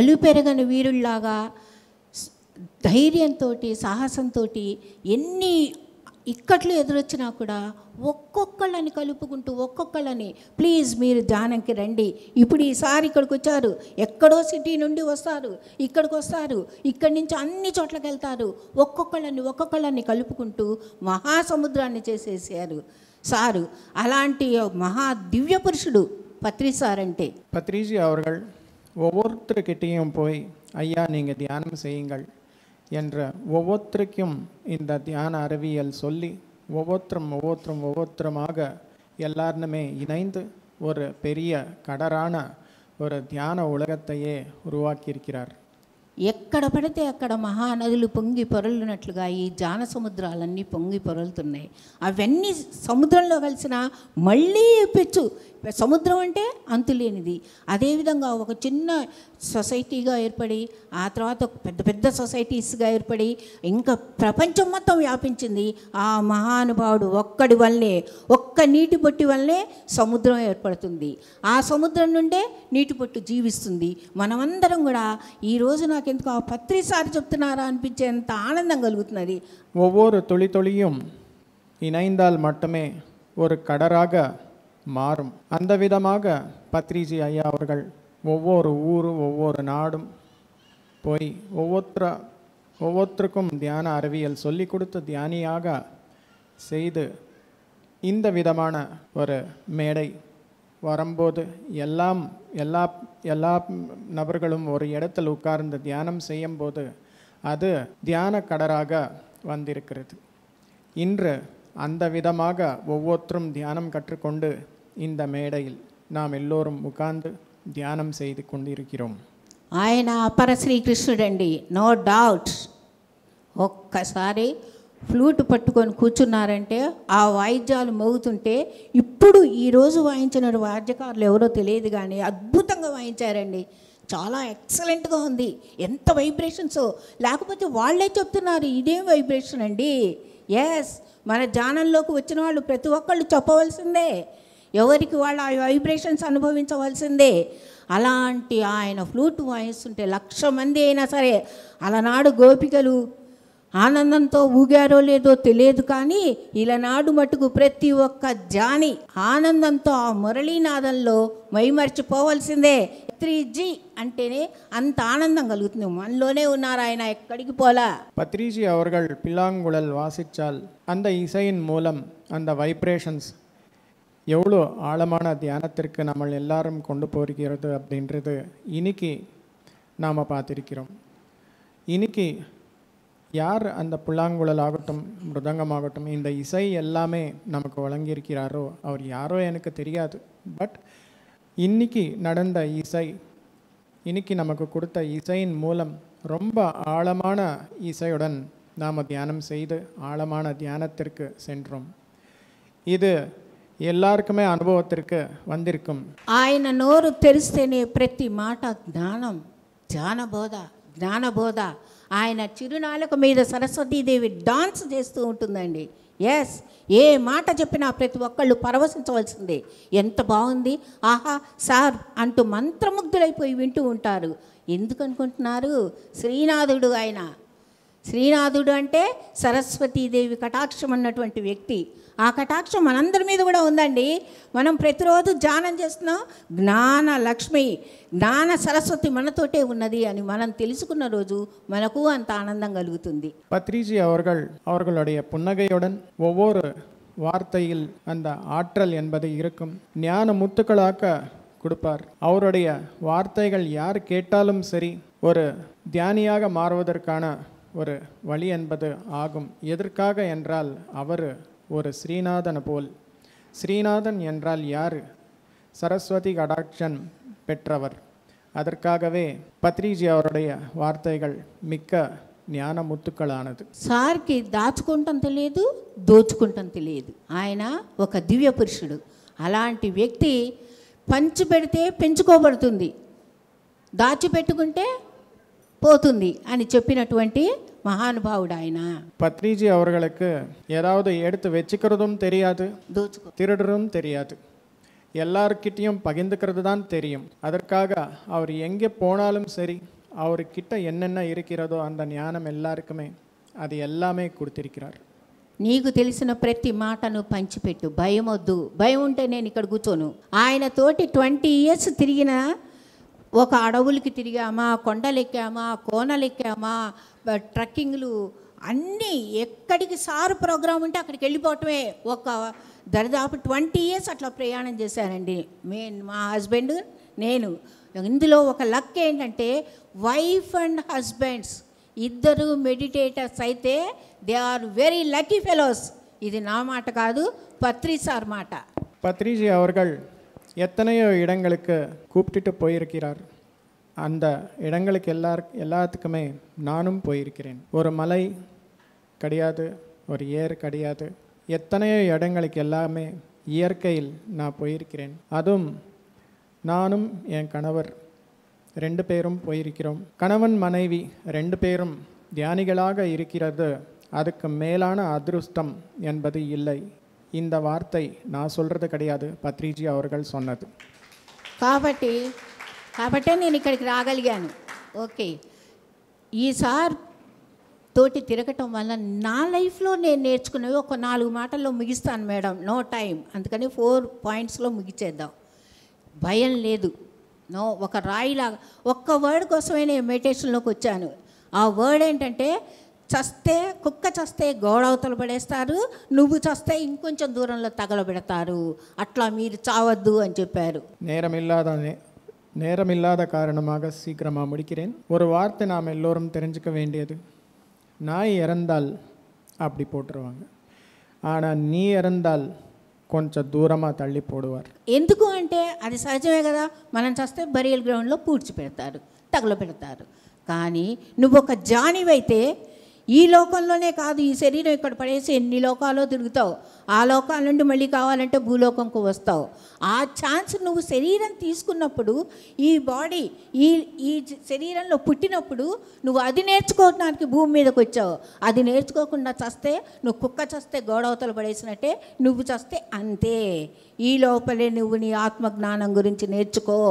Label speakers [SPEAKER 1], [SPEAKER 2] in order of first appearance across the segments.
[SPEAKER 1] అలుపెరగని వీరుల్లాగా ధైర్యంతో సాహసంతో ఎన్ని ఇక్కట్లు ఎదురొచ్చినా కూడా ఒక్కొక్కళ్ళని కలుపుకుంటూ ఒక్కొక్కళ్ళని ప్లీజ్ మీరు ధ్యానంకి రండి, ఇప్పుడు ఈసారి ఇక్కడికి వచ్చారు, ఎక్కడో సిటీ నుండి వస్తారు, ఇక్కడికి వస్తారు, ఇక్కడి నుంచి అన్ని చోట్లకి వెళ్తారు, ఒక్కొక్కళ్ళని కలుపుకుంటూ మహాసముద్రాన్ని చేసేసారు సారు. అలాంటి మహా దివ్య పురుషుడు பத்ரி சார் అంటే.
[SPEAKER 2] பத்ரிஜி அவர்கள் ஒவ்வொருத்தருக்கிட்டையும் போய் ஐயா நீங்கள் தியானம் செய்யுங்கள் என்ற ஒவ்வொருத்தருக்கும் இந்த தியான அறிவியல் சொல்லி ஒவ்வொருத்தருமாக எல்லாருமே இணைந்து ஒரு பெரிய கடரான ஒரு தியான உலகத்தையே உருவாக்கியிருக்கிறார்.
[SPEAKER 1] ఎక్కడ పడితే అక్కడ మహానదులు పొంగి పొరలున్నట్లుగా ఈ జాన సముద్రాలన్నీ పొంగి పొరలుతున్నాయి. అవన్నీ సముద్రంలో కలిసిన మళ్ళీ పెచ్చు. సముద్రం అంటే అంతులేనిది. అదేవిధంగా ఒక చిన్న సొసైటీగా ఏర్పడి ఆ తర్వాత పెద్ద పెద్ద సొసైటీస్గా ఏర్పడి ఇంకా ప్రపంచం మొత్తం వ్యాపించింది. ఆ మహానుభావుడు ఒక్కడి వల్లే, ఒక్క నీటి పొట్టి వల్లే సముద్రం ఏర్పడుతుంది. ఆ సముద్రం నుండే నీటి పొట్టు జీవిస్తుంది. మనమందరం కూడా ఈరోజు నాకెందుకు ఆ పత్రి సార్ చెప్తున్నారా అనిపించేంత ఆనందం కలుగుతున్నది.
[SPEAKER 2] ஒவ்வொரு துளி இணைந்தால் மட்டுமே ஒரு கடராக மாறும். அந்த விதமாக பத்ரிஜி ஐயா அவர்கள் ஒவ்வொரு ஊரும் ஒவ்வொரு நாடும் போய் ஒவ்வொருத்தருக்கும் தியான அறிவியல் சொல்லிக் கொடுத்து தியானியாக செய்து இந்த விதமான ஒரு மேடை வரும்போது எல்லா நபர்களும் ஒரு இடத்தில் உட்கார்ந்து தியானம் செய்யும்போது அது தியான கடராக வந்திருக்கிறது. இன்று அந்த விதமாக ஒவ்வொருத்தரும் தியானம் கற்றுக்கொண்டு இந்த மேடையில் நாம் எல்லோரும் உட்கார்ந்து தியானம் செய்து கொண்டிருக்கிறோம்.
[SPEAKER 1] ఆయన అపర శ్రీకృష్ణుడండి, నో డౌట్. ఒక్కసారి ఫ్లూట్ పట్టుకొని కూర్చున్నారంటే ఆ వాయిద్యాలు మోగుతుంటే ఇప్పుడు ఈరోజు వాయించిన వాద్యకారులు ఎవరో తెలియదు కానీ అద్భుతంగా వాయించారండి. చాలా ఎక్సలెంట్గా ఉంది. ఎంత వైబ్రేషన్సో, లేకపోతే వాళ్ళే చెప్తున్నారు ఇదేం వైబ్రేషన్ అండి. ఎస్, మన ధ్యానంలోకి వచ్చిన వాళ్ళు ప్రతి ఒక్కళ్ళు చెప్పవలసిందే, ఎవరికి వాళ్ళు ఆ వైబ్రేషన్స్ అనుభవించవలసిందే. అలాంటి ఆయన ఫ్లూట్ వాయిస్తుంటే 1,00,000 మంది అయినా సరే అలనాడు గోపికలు ఆనందంతో ఊగారో లేదో తెలియదు కానీ ఇలనాడు మటుకు ప్రతి ఒక్క జాని ఆనందంతో ఆ మురళీనాదంలో మైమర్చిపోవలసిందే. 3G అంటేనే అంత ఆనందం కలుగుతుంది. మనలోనే ఉన్నారు ఆయన, ఎక్కడికి పోలా.
[SPEAKER 2] பத்ரிஜி அவர்கள் பில்லாங்குழல் வாசித்தால் அந்த இசையின் மூலம் அந்த வைப்ரேஷன்ஸ் எவ்வளோ ஆழமான தியானத்திற்கு நம்ம எல்லாரும் கொண்டு போகிறது அப்படின்றது இன்னைக்கு நாம் பார்த்திருக்கிறோம். இன்னைக்கு யார் அந்த புல்லாங்குழல் ஆகட்டும் மிருதங்கமாகட்டும் இந்த இசை எல்லாமே நமக்கு வழங்கியிருக்கிறாரோ அவர் யாரோ எனக்கு தெரியாது. பட் இன்னைக்கு நடந்த இசை, இன்னைக்கு நமக்கு கொடுத்த இசையின் மூலம் ரொம்ப ஆழமான இசையுடன் நாம் தியானம் செய்து ஆழமான தியானத்திற்கு சென்றோம். இது எல்லாருக்குமே అనుభవத்திற்கு வந்திருக்கும்.
[SPEAKER 1] ఆయన నోరు తెరిస్తేనే ప్రతి మాట జ్ఞానం, జ్ఞానబోధ. ఆయన చిరునాలుక మీద సరస్వతీదేవి డాన్స్ చేస్తూ ఉంటుందండి. ఎస్, ఏ మాట చెప్పినా ప్రతి ఒక్కళ్ళు పరవశించవలసిందే. ఎంత బాగుంది, ఆహా సార్ అంటూ మంత్రముగ్ధులైపోయి వింటూ ఉంటారు. ఎందుకు అనుకుంటున్నారు? శ్రీనాథుడు ఆయన. శ్రీనాథుడు అంటే సరస్వతీదేవి కటాక్షం అన్నటువంటి వ్యక్తి. ఆ కటాక్షం మనందరి మీద కూడా ఉందండి. మనం ప్రతిరోజు ధ్యానం చేస్తున్నాం, జ్ఞాన లక్ష్మి, జ్ఞాన సరస్వతి మనతోటే ఉన్నది అని మనం తెలుసుకున్న రోజు మనకు అంత ఆనందం కలుగుతుంది.
[SPEAKER 2] பத்ரிஜி அவர்களுடைய புன்னகையுடன் ஒவ்வொரு வார்த்தையில் அந்த ஆற்றல் என்பது இருக்கும். ஞான முத்துக்களாக கொடுப்பார். அவருடைய வார்த்தைகள் யார் கேட்டாலும் சரி ஒரு தியானியாக மாறுவதற்கான ஒரு வழி என்பது ஆகும். எதற்காக என்றால் அவர் ஒரு ஸ்ரீநாதன் போல். ஸ்ரீநாதன் என்றால் யார்? சரஸ்வதி கடாட்சன் பெற்றவர். அதற்காகவே பத்ரிஜி அவருடைய வார்த்தைகள் மிக்க జ్ఞాన ముత్తుకలానది.
[SPEAKER 1] సార్కి దాచుకుంటాం తెలియదు, దోచుకుంటాం తెలియదు. ఆయన ఒక దివ్య పురుషుడు. అలాంటి వ్యక్తి పంచి పెడితే పెంచుకోబడుతుంది, దాచిపెట్టుకుంటే పోతుంది అని చెప్పినటువంటి మహానుభావుడు ఆయన.
[SPEAKER 2] பத்ரிஜி அவர்களுக்கு ஏதாவது எடுத்து வச்சுக்கிறதும் தெரியாது, திருடுறதும் தெரியாது. எல்லார்கிட்டையும் பகிர்ந்துக்கிறது தான் தெரியும். அதற்காக அவர் எங்கே போனாலும் சரி, அவர்கிட்ட என்னென்ன இருக்கிறதோ அந்த ஞானம் எல்லாருக்குமே అది எல்லாமே கொடுத்திருக்கிறார்.
[SPEAKER 1] నీకు తెలిసిన ప్రతి మాటను పంచిపెట్టు, భయం వద్దు. భయం ఉంటే నేను ఇక్కడ కూర్చోను. ఆయన తోటి 20 years తిరిగిన, ఒక అడవులకి తిరిగామా, కొండలెక్కామా, కోనలెక్కామా, ట్రక్కింగ్లు అన్నీ, ఎక్కడికి సార్ ప్రోగ్రామ్ ఉంటే అక్కడికి వెళ్ళిపోవటమే. ఒక దరిదాపు 20 years అట్లా ప్రయాణం చేశానండి. మా హస్బెండ్ నేను. ఇందులో ఒక లక్ ఏంటంటే వైఫ్ అండ్ హస్బెండ్స్ ఇద్దరు మెడిటేటర్స్ అయితే they are very lucky fellows. ఇది నా మాట కాదు, பத்ரி சார் మాట.
[SPEAKER 2] பத்ரிஜி அவர்கள் எத்தனையோ இடங்களுக்கு கூப்பிட்டுட்டு போயிருக்கிறார். அந்த இடங்களுக்கு எல்லாத்துக்குமே நானும் போயிருக்கிறேன். ஒரு மலை கிடையாது, ஒரு ஏர் கிடையாது, எத்தனையோ இடங்களுக்கு எல்லாமே இயற்கையில் நான் போயிருக்கிறேன். அதுவும் நானும் என் கணவர் 2 பேரும் போயிருக்கிறோம். கணவன் மனைவி 2 பேரும் தியானிகளாக இருக்கிறது அதுக்கு மேலான அதிருஷ்டம் என்பது இல்லை. இந்த வார்த்தை நான் சொல்கிறது கிடையாது, பத்ரிజీ அவர்கள் சொன்னது.
[SPEAKER 1] కాబట్టే నేను ఇక్కడికి రాగలిగాను. ఓకే, ఈసారి తోటి తిరగటం వల్ల నా లైఫ్లో నేను నేర్చుకున్నవి ఒక 4 మాటల్లో ముగిస్తాను మేడం, నో టైం. అందుకని 4 pointsలో ముగిచేద్దాం. భయం లేదు. నో, ఒక రాయిలాగా ఒక్క వర్డ్ కోసమే నేను మెడిటేషన్లోకి వచ్చాను. ఆ వర్డ్ ఏంటంటే, చస్తే, కుక్క చస్తే గోడవతలు పడేస్తారు, నువ్వు చస్తే ఇంకొంచెం దూరంలో తగలబెడతారు, అట్లా మీరు చావద్దు అని చెప్పారు.
[SPEAKER 2] நேரமில்லாத காரணமாக சீக்கிரமாக முடிக்கிறேன். ஒரு வார்த்தை நாம் எல்லோரும் தெரிஞ்சுக்க வேண்டியது, நாய் இறந்தால் அப்படி போட்டுருவாங்க, ஆனால் நீ இறந்தால் కొంచెం దూరமாக తల్లి పోడువారు.
[SPEAKER 1] ఎందుకు అంటే అది సహజమే కదా, మనం చస్తే బరియల్ గ్రౌండ్లో పూడ్చిపెడతారు, తగలబెడతారు. కానీ నువ్వు ఒక జానివైతే ఈ లోకంలోనే కాదు, ఈ శరీరం ఇక్కడ పడేసి ఎన్ని లోకాల్లో తిరుగుతావు, ఆ లోకాల నుండి మళ్ళీ కావాలంటే భూలోకంకు వస్తావు. ఆ ఛాన్స్ నువ్వు శరీరం తీసుకున్నప్పుడు, ఈ బాడీ ఈ శరీరంలో పుట్టినప్పుడు నువ్వు అది నేర్చుకోవడానికి భూమి మీదకి వచ్చావు. అది నేర్చుకోకుండా చస్తే, నువ్వు కుక్క చస్తే గోడవతలు పడేసినట్టే, నువ్వు చస్తే అంతే. ఈ లోపలే నువ్వు నీ ఆత్మజ్ఞానం గురించి నేర్చుకో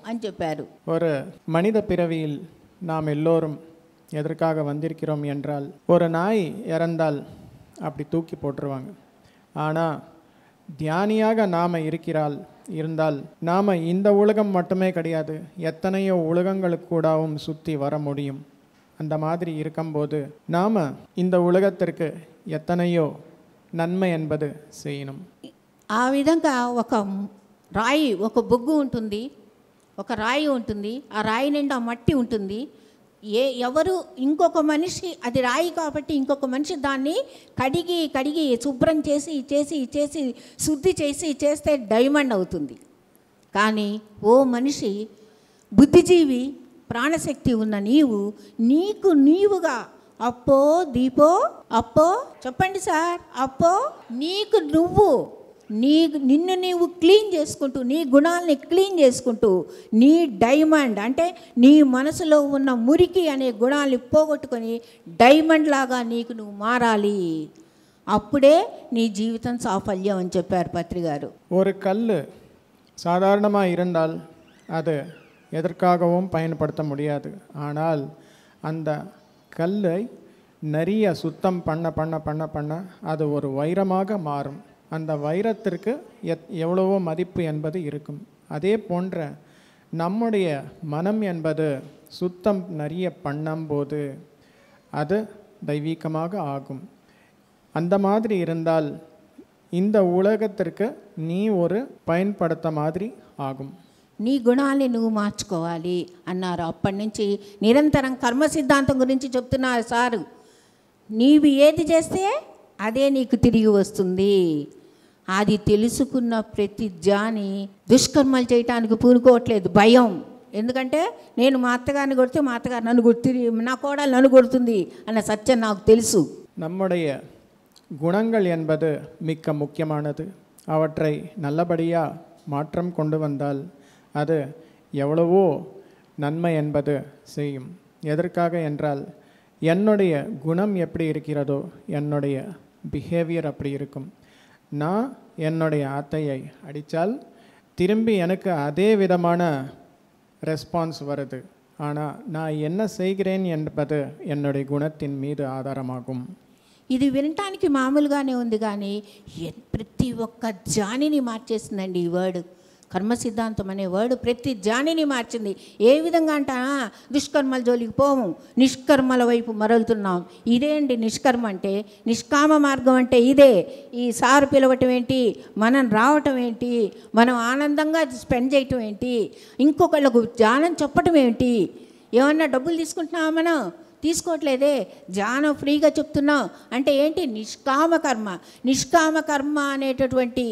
[SPEAKER 1] అని చెప్పారు.
[SPEAKER 2] ஒரு மனித பிறவியில் நாம் எல்லோரும் எதற்காக வந்திருக்கிறோம் என்றால், ஒரு நாய் இறந்தால் அப்படி தூக்கி போட்டுருவாங்க. ஆனால் தியானியாக நாம் இருந்தால் நாம் இந்த உலகம் மட்டுமே கிடையாது, எத்தனையோ உலகங்களுக்கு கூடவும் சுற்றி வர முடியும். அந்த மாதிரி இருக்கும்போது நாம் இந்த ఉలగத்திற்கு ఎత్తనయో నన్மை என்பது చేయணும்.
[SPEAKER 1] ఆ విధంగా ఒక రాయి, ఒక బొగ్గు ఉంటుంది, ఒక రాయి ఉంటుంది, ఆ రాయి నిండా మట్టి ఉంటుంది. ఎవరు ఇంకొక మనిషి, అది రాయి కాబట్టి ఇంకొక మనిషి దాన్ని కడిగి శుభ్రం చేసి శుద్ధి చేస్తే డైమండ్ అవుతుంది. కానీ ఓ మనిషి, బుద్ధిజీవి, ప్రాణశక్తి ఉన్న నీవుగా అప్పో దీపో, అప్పో చెప్పండి సార్, అప్పో నిన్ను నీవు క్లీన్ చేసుకుంటూ, నీ గుణాలని క్లీన్ చేసుకుంటూ, నీ డైమండ్ అంటే నీ మనసులో ఉన్న మురికి అనే గుణాలని పోగొట్టుకొని డైమండ్ లాగా నీకు నువ్వు మారాలి. అప్పుడే నీ జీవితం సాఫల్యం అని చెప్పారు పత్రి గారు.
[SPEAKER 2] ஒரு கல் சாதாரணமாக இருந்தால் அது எதற்காகவும் பயன்படுத்த முடியாது. ஆனால் அந்த கல்லை நிறைய சுத்தம் பண்ண அது ஒரு வைரமாக மாறும். அந்த வைரத்திற்கு எவ்வளவோ மதிப்பு என்பது இருக்கும். அதே போன்ற நம்முடைய மனம் என்பது சுத்தம் நிறைய பண்ணும்போது அது தெய்வீகமாக ஆகும். அந்த மாதிரி இருந்தால் இந்த உலகத்திற்கு நீ ஒரு பயன்படுத்த மாதிரி ఆగం.
[SPEAKER 1] నీ గుణాన్ని నువ్వు మార్చుకోవాలి అన్నారు. అప్పటి నుంచి నిరంతరం కర్మ సిద్ధాంతం గురించి చెప్తున్నారు సారు. నీవు ఏది చేస్తే అదే నీకు తిరిగి వస్తుంది. అది తెలుసుకున్న ప్రతి జాని దుష్కర్మలు చేయటానికి పూనుకోవట్లేదు, భయం. ఎందుకంటే నేను మా అత్తగారిని కొడితే మా అత్తగారు నన్ను కొడుతుంది, నా కోడలు నన్ను కొడుతుంది అన్న సత్యం నాకు తెలుసు.
[SPEAKER 2] நம்முடைய குணங்கள் என்பது மிக்க முக்கியமானது. அவற்றை நல்லபடியாக மாற்றம் கொண்டு வந்தால் அது எவ்வளவோ நன்மை என்பது செய்யும். எதற்காக என்றால், என்னுடைய குணம் எப்படி இருக்கிறதோ என்னுடைய பிஹேவியர் அப்படி இருக்கும். நான் என்னுடைய அத்தையை அடித்தால் திரும்பி எனக்கு அதே விதமான ரெஸ்பான்ஸ் வருது. ஆனால் நான் என்ன செய்கிறேன் என்பது என்னுடைய குணத்தின் மீது ఆధారమాகும்.
[SPEAKER 1] ఇది వినటానికి మామూలుగానే ఉంది కానీ ప్రతి ఒక్క జానిని మార్చేసిందండి ఈ వర్డ్. కర్మ సిద్ధాంతం అనే వర్డ్ ప్రతి జానిని మార్చింది. ఏ విధంగా అంటా దుష్కర్మల జోలికి పోము, నిష్కర్మల వైపు మరలుతున్నాం. ఇదే అండి నిష్కర్మ అంటే. నిష్కామ మార్గం అంటే ఇదే. ఈ సారు పిలవటం ఏంటి, మనం రావటం ఏంటి, మనం ఆనందంగా స్పెండ్ చేయటం ఏంటి, ఇంకొకళ్ళకు ధ్యానం చెప్పటం ఏంటి. ఏమన్నా డబ్బులు తీసుకుంటున్నావా? మనం తీసుకోవట్లేదే, ధ్యానం ఫ్రీగా చెప్తున్నాం. అంటే ఏంటి? నిష్కామ కర్మ. నిష్కామ కర్మ అనేటటువంటి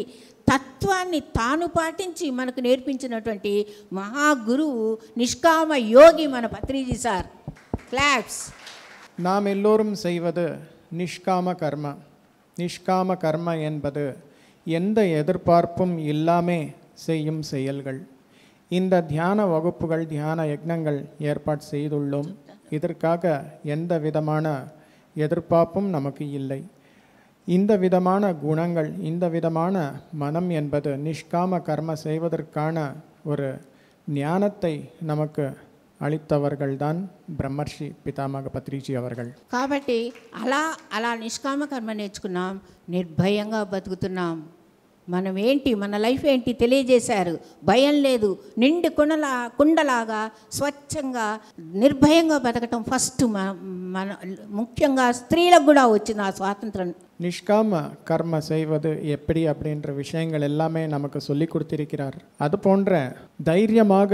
[SPEAKER 1] తత్వాన్ని తాను పాటించి మనకు నేర్పించినటువంటి మహాగురువు నిష్కామ యోగి మన పత్రిజీ సార్. క్లాప్స్.
[SPEAKER 2] நாம் எல்லோரும் செய்வது நிஷ்காம கர்ம. நிஷ்காம கர்ம என்பது எந்த எதிர்பார்ப்பும் இல்லாமல் செய்யும் செயல்கள். இந்த தியான வகுப்புகள், தியான யக்னங்கள் ஏற்பாடு செய்துள்ளோம். இதற்காக எந்த விதமான எதிர்பார்ப்பும் நமக்கு இல்லை. இந்த விதமான குணங்கள், இந்த விதமான மனம் என்பது நிஷ்காம கர்ம செய்வதற்கான ஒரு ஞானத்தை நமக்கு అళిత్తవర్గల్దాన్ బ్రహ్మర్షి పితామహ పత్రిజీ అవర్గల్.
[SPEAKER 1] కాబట్టి అలా నిష్కామ కర్మ నేర్చుకున్నాం, నిర్భయంగా బతుకుతున్నాం. మనం ఏంటి, మన లైఫ్ ఏంటి తెలియజేశారు. భయం లేదు, నిండి కుండలాగా స్వచ్ఛంగా నిర్భయంగా బతకటం ఫస్ట్ మన ముఖ్యంగా స్త్రీలకు కూడా వచ్చిన ఆ స్వాతంత్రం.
[SPEAKER 2] நிஷ்காம கர்ம செய்வது எப்படி அப்படின்ற விஷயங்கள் எல்லாமே நமக்கு சொல்லி கொடுத்திருக்கிறார். அது போன்ற தைரியமாக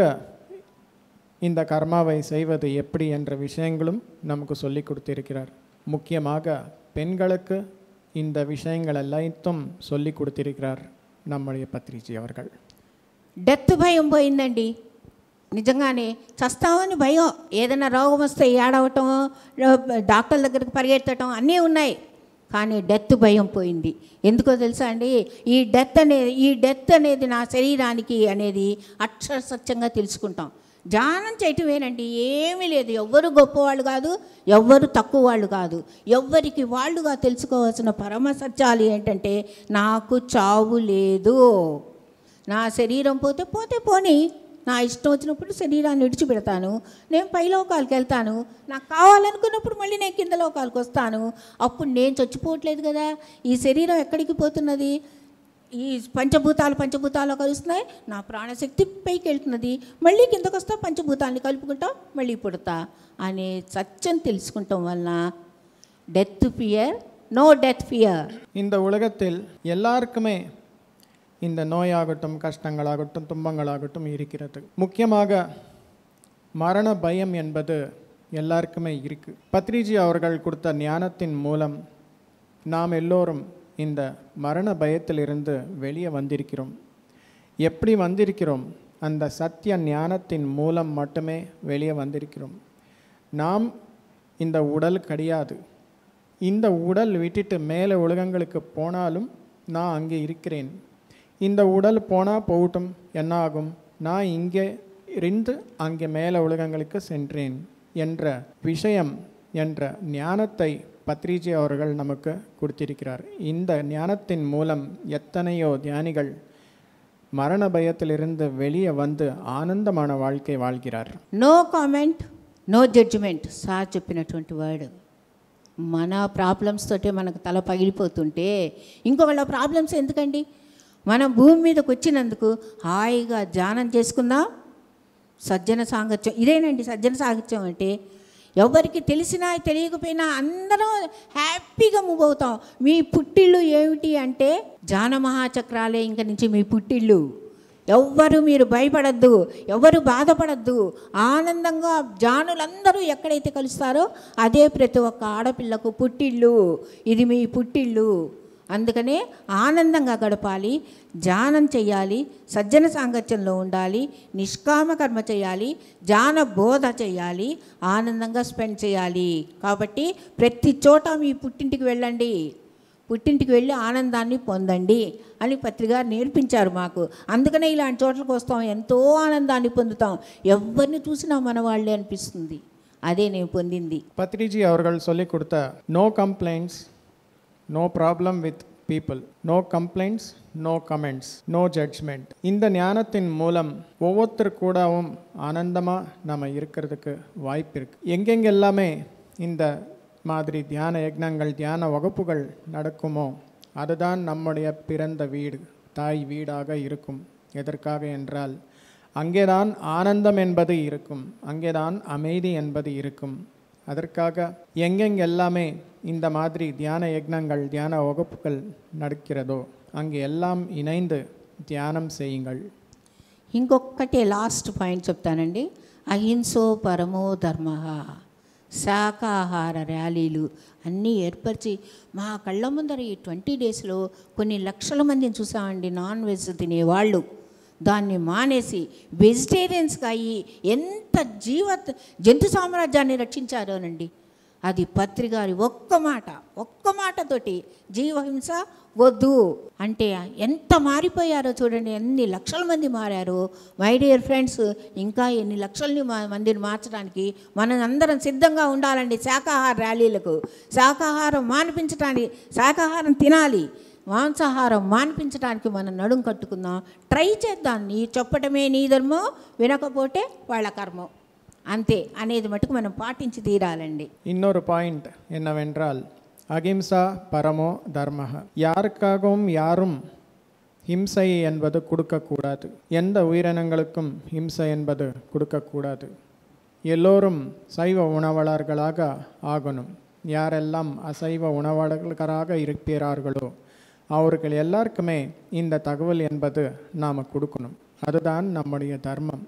[SPEAKER 2] இந்த கர்மாவை செய்வது எப்படி என்ற விஷயங்களும் நமக்கு சொல்லி கொடுத்திருக்கிறார். முக்கியமாக பெண்களுக்கு இந்த விஷயங்கள் எல்லாத்தையும் சொல்லி கொடுத்திருக்கிறார் நம்முடைய పత్రిజీ அவர்கள்.
[SPEAKER 1] డెత్ భయం పోయిందండి. నిజంగానే చస్తామని భయం, ఏదైనా రోగం వస్తే ఏడవటం, డాక్టర్ దగ్గరికి పరిగెత్తటం అన్నీ ఉన్నాయి. కానీ డెత్ భయం పోయింది. ఎందుకో తెలుసా అండి? ఈ డెత్ అనేది నా శరీరానికి అనేది అక్షర సత్యంగా తెలుసుకుంటాం. ధ్యానం చేయటమేనండి, ఏమీ లేదు. ఎవ్వరు గొప్పవాళ్ళు కాదు, ఎవ్వరు తక్కువ వాళ్ళు కాదు. ఎవ్వరికి వాళ్ళుగా తెలుసుకోవాల్సిన పరమ సత్యాలు ఏంటంటే, నాకు చావు లేదు. నా శరీరం పోతే పోని, నా ఇష్టం వచ్చినప్పుడు శరీరాన్ని విడిచిపెడతాను. నేను పైలోకాలకు వెళ్తాను. నాకు కావాలనుకున్నప్పుడు మళ్ళీ నేను కింద లోకాలకు వస్తాను. అప్పుడు నేను చచ్చిపోవట్లేదు కదా. ఈ శరీరం ఎక్కడికి పోతున్నది? ఈ పంచభూతాలు కలుస్తున్నాయి, నా ప్రాణశక్తి పైకి వెళ్తున్నది, మళ్ళీ కిందకు వస్తా, పంచభూతాలని కలుపుకుంటాం, மல்லி పుడతా అనే సత్యం తెలుసుకుంటాం వలన death fear, no death fear.
[SPEAKER 2] இந்த உலகத்தில் எல்லாருக்குமே இந்த நோயாகட்டும், கஷ்டங்களாகட்டும், துன்பங்களாகட்டும் இருக்கிறது. முக்கியமாக மரண பயம் என்பது எல்லாருக்குமே இருக்கு. பத்ரிஜி அவர்கள் கொடுத்த ஞானத்தின் மூலம் நாம் எல்லோரும் இந்த மரண பயத்திலிருந்து வெளியே வந்திருக்கிறோம். எப்படி வந்திருக்கிறோம்? அந்த சத்திய ஞானத்தின் மூலம் மட்டுமே வெளியே வந்திருக்கிறோம். நாம் இந்த உடல் கிடையாது. இந்த உடல் விட்டுட்டு மேலே உலகங்களுக்கு போனாலும் நான் அங்கே இருக்கிறேன். இந்த உடல் போனால் போகட்டும், என்ன ஆகும்? நான் இங்கே இருந்து அங்கே மேலே உலகங்களுக்கு சென்றேன் என்ற விஷயம், என்ற ஞானத்தை பத்ரிஜி அவர்கள் நமக்கு கொடுத்திருக்கிறார். இந்த ஞானத்தின் மூலம் எத்தனையோ ஞானிகள் மரண பயத்திலிருந்து வெளியே வந்து ஆனந்தமான வாழ்க்கை வாழ்கிறார்.
[SPEAKER 1] No comment, no judgement. Sir చెప్పినటువంటి వర్డ్. మన ప్రాబ్లమ్స్ తోటే మనకు తల పగిలిపోతుంటే ఇంకొకళ్ళ ప్రాబ్లమ్స్ ఎందుకండి? మనం భూమి మీదకి వచ్చినందుకు హాయిగా ధ్యానం చేసుకుందాం. సజ్జన సాంగత్యం ఇదేనండి. సజ్జన సాంగత్యం అంటే ఎవరికి తెలిసినా తెలియకపోయినా అందరం హ్యాపీగా మూవ్ అవుతాం. మీ పుట్టిళ్ళు ఏమిటి అంటే ధ్యాన మహాచక్రాలే ఇంక నుంచి మీ పుట్టిళ్ళు. ఎవ్వరు మీరు భయపడద్దు, ఎవరు బాధపడద్దు. ఆనందంగా జానులందరూ ఎక్కడైతే కలుస్తారో అదే ప్రతి ఒక్క ఆడపిల్లకు పుట్టిళ్ళు. ఇది మీ పుట్టిళ్ళు. అందుకనే ఆనందంగా గడపాలి, ధ్యానం చేయాలి, సజ్జన సాంగత్యంలో ఉండాలి, నిష్కామ కర్మ చేయాలి, ధ్యాన బోధ చేయాలి, ఆనందంగా స్పెండ్ చేయాలి. కాబట్టి ప్రతి చోట మీ పుట్టింటికి వెళ్ళండి, పుట్టింటికి వెళ్ళి ఆనందాన్ని పొందండి అని పత్రిగారు నేర్పించారు మాకు. అందుకనే ఇలాంటి చోట్లకు వస్తాం, ఎంతో ఆనందాన్ని పొందుతాం. ఎవరిని చూసినా మన వాళ్ళే అనిపిస్తుంది. అదే నేను పొందింది.
[SPEAKER 2] పత్రిజీ అవர்கள் சொல்லிக் கொடுத்த no complaints, no problem with people, no complaints, no comments, no judgement. இந்த ஞானத்தின் மூலம் ஒவ்வொருத்தர் கூடவும் ஆனந்தமாக நம்ம இருக்கிறதுக்கு வாய்ப்பு இருக்குது. எங்கெங்கெல்லாமே இந்த மாதிரி தியான யக்னங்கள், தியான வகுப்புகள் நடக்குமோ அதுதான் நம்முடைய பிறந்த வீடு, தாய் வீடாக இருக்கும். எதற்காக என்றால் அங்கேதான் ஆனந்தம் என்பது இருக்கும், அங்கேதான் அமைதி என்பது இருக்கும். அதற்காக எங்கெங்கெல்லாமே இந்த மாதிரி தியான யக்னங்கள், தியான வகுப்புகள் நடக்கிறதோ அங்கே எல்லாம் இணைந்து தியானம் செய்யுங்கள்.
[SPEAKER 1] ఇంకొకటి లాస్ట్ పాయింట్ చెప్తానండి. అహింసో పరమో ధర్మ. శాకాహార ర్యాలీలు అన్నీ ఏర్పరిచి మా కళ్ళ ముందర ఈ 20 డేస్లో కొన్ని లక్షల మందిని చూసామండి నాన్ వెజ్ తినేవాళ్ళు. దాన్ని మానేసి వెజిటేరియన్స్గా అయ్యి ఎంత జంతు సామ్రాజ్యాన్ని రక్షించారోనండి. అది పత్రి గారి ఒక్క మాటతోటి జీవహింస వద్దు అంటే ఎంత మారిపోయారో చూడండి, ఎన్ని లక్షల మంది మారారో. మై డియర్ ఫ్రెండ్స్, ఇంకా ఎన్ని లక్షలని మందిని మార్చడానికి మనం అందరం సిద్ధంగా ఉండాలండి. శాకాహార ర్యాలీలకు శాకాహారం మానిపించడానికి, శాకాహారం తినాలి, మాంసాహారం మానిపించడానికి మనం నడుం కట్టుకుందాం, ట్రై చేద్దాం. నీ చెప్పటమే నీ ధర్మం, వినకపోతే వాళ్ళ కర్మం అంతే అనేది మటుకు మనం పాటించి తీరాలండి.
[SPEAKER 2] இன்னொரு பாயிண்ட் என்னவென்றால் அகிம்சா பரமோ தர்ம. யாருக்காகவும் யாரும் ஹிம்சை என்பது கொடுக்கக்கூடாது. எந்த உயிரினங்களுக்கும் ஹிம்சை என்பது கொடுக்கக்கூடாது. எல்லோரும் சைவ உணவாளர்களாக ஆகணும். யாரெல்லாம் அசைவ உணவாளர்களாக இருக்கிறார்களோ அவர்கள் எல்லாருக்குமே இந்த தகவல் என்பது நாம் கொடுக்கணும். அதுதான் நம்முடைய தர்மம்.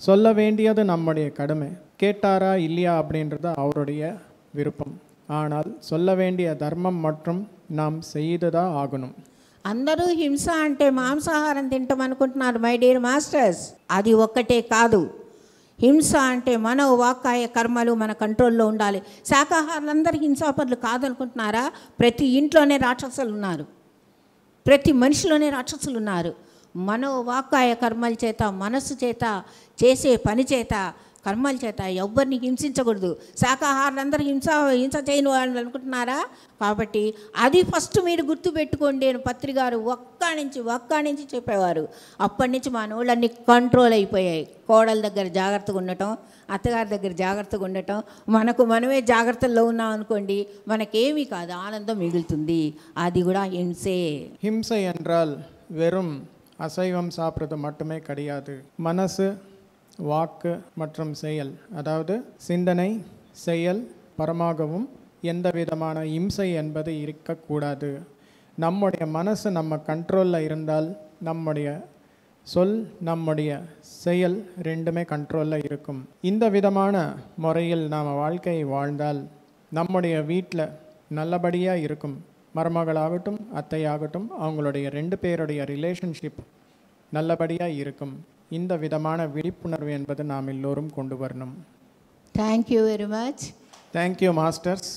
[SPEAKER 2] சொல்ல வேண்டியது நம்முடைய கடமை. கேட்டாரா இல்லையா அப்படின்றது அவருடைய விருப்பம். ஆனால் சொல்ல வேண்டிய தர்மம் மற்றும் நாம் செய்துதான் ஆகணும்.
[SPEAKER 1] అందరూ హింస అంటే మాంసాహారం తింటాం అనుకుంటున్నారు మై డియర్ మాస్టర్స్. అది ఒక్కటే కాదు. హింస అంటే మన వాక్కాయ కర్మలు మన కంట్రోల్లో ఉండాలి. శాకాహారులందరూ హింసాపరులు కాదనుకుంటున్నారా? ప్రతి ఇంట్లోనే రాక్షసులు ఉన్నారు, ప్రతి మనిషిలోనే రాక్షసులు ఉన్నారు. మనో వాక్కాయ కర్మల చేత, మనస్సు చేత, చేసే పని చేత, కర్మల చేత ఎవరిని హింసించకూడదు. శాకాహారులందరూ హింస చేయని వాళ్ళు అనుకుంటున్నారా? కాబట్టి అది ఫస్ట్ మీరు గుర్తుపెట్టుకోండి. నేను పత్రి గారు ఒక్క నుంచి చెప్పేవారు. అప్పటి నుంచి మా నోళ్ళన్నీ కంట్రోల్ అయిపోయాయి. కోడల దగ్గర జాగ్రత్తగా ఉండటం, అత్తగారి దగ్గర జాగ్రత్తగా ఉండటం, మనమే జాగ్రత్తల్లో ఉన్నాం అనుకోండి, మనకేమీ కాదు, ఆనందం మిగులుతుంది. అది కూడా హింసే.
[SPEAKER 2] ஹிம்சை என்றால் வெறும் அசைவம் சாப்பிட்றது மட்டுமே கிடையாது. மனசு, வாக்கு மற்றும் செயல், அதாவது சிந்தனை, செயல் பரமாகவும் எந்த விதமான இம்சை என்பது இருக்கக்கூடாது. நம்முடைய மனசு நம்ம கண்ட்ரோலில் இருந்தால் நம்முடைய சொல், நம்முடைய செயல் ரெண்டுமே கண்ட்ரோலில் இருக்கும். இந்த விதமான முறையில் நாம் வாழ்க்கையை வாழ்ந்தால் நம்முடைய வீட்டில் நல்லபடியாக இருக்கும். மருமகளாகட்டும், அத்தையாகட்டும், அவங்களுடைய 2 பேருடைய ரிலேஷன்ஷிப் நல்லபடியாக இருக்கும். இந்த விதமான விழிப்புணர்வு என்பது நாம் எல்லோரும் கொண்டு வரணும்.
[SPEAKER 1] Thank you very much.
[SPEAKER 2] Thank you masters.